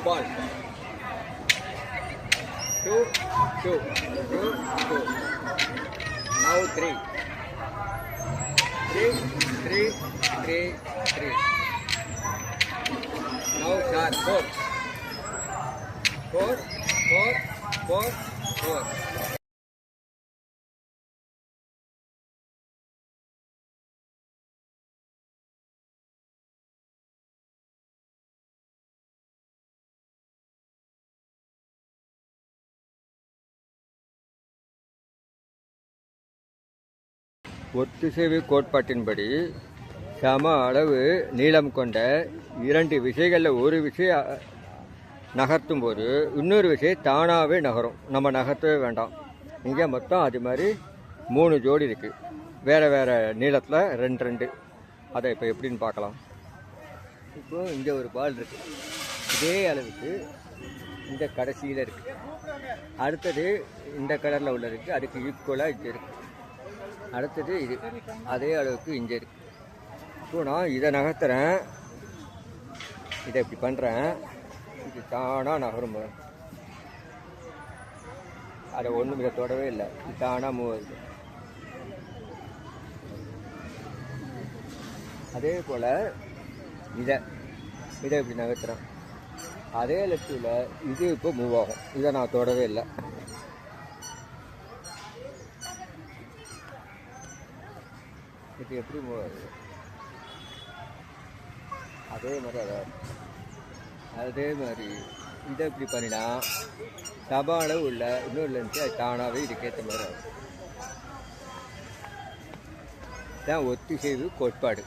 Ball. 2, 2, 2, 2. Now 3. 3, 3, 3, 3. Now start 4. 4, 4, 4, 4. ஒத்திசைவு கோட்பாட்டின்படி சம அளவு நீளம் கொண்ட இரண்டு விசைகளில் ஒரு விசை நகர்த்தும் போது இன்னொரு விசை தானாகவே நகரும், நம்ம நகர்த்தவே வேண்டாம். இங்கே மொத்தம் அது மாதிரி 3 ஜோடி இருக்குது, வேறு வேறு நீளத்தில் 2 2. அதை இப்போ எப்படின்னு பார்க்கலாம். இப்போது இங்கே ஒரு பால் இருக்குது, இதே அளவுக்கு இந்த கடைசியில் இருக்குது. அடுத்தது இந்த கலரில் உள்ளதுக்கு அதுக்கு ஈக்குவலாக இது இருக்குது. அடுத்தது இது அதே அளவுக்கு இங்கே இருக்கு. இப்போ நான் இதை நகர்த்துறேன், இதை இப்படி பண்ணுறேன், இது தானாக நகரும். அதை ஒன்றும் இதை தொடவே இல்லை, இது தானாக மூவ் ஆகுது. அதே போல் இதை இப்படி நகர்த்துறேன், அதே லெஃப்டில் இது இப்போ மூவ் ஆகும், இதை நான் தொடவே இல்லை. இது எப்படி மூவ் ஆகுது, அதே மாதிரி இதை இப்படி பண்ணினா சம அளவு உள்ள இன்னொரு லென்ஸு அது தானாகவே இதுக்கேற்ற மாதிரி ஆகும். தான் ஒத்திசைவு கோட்பாடு.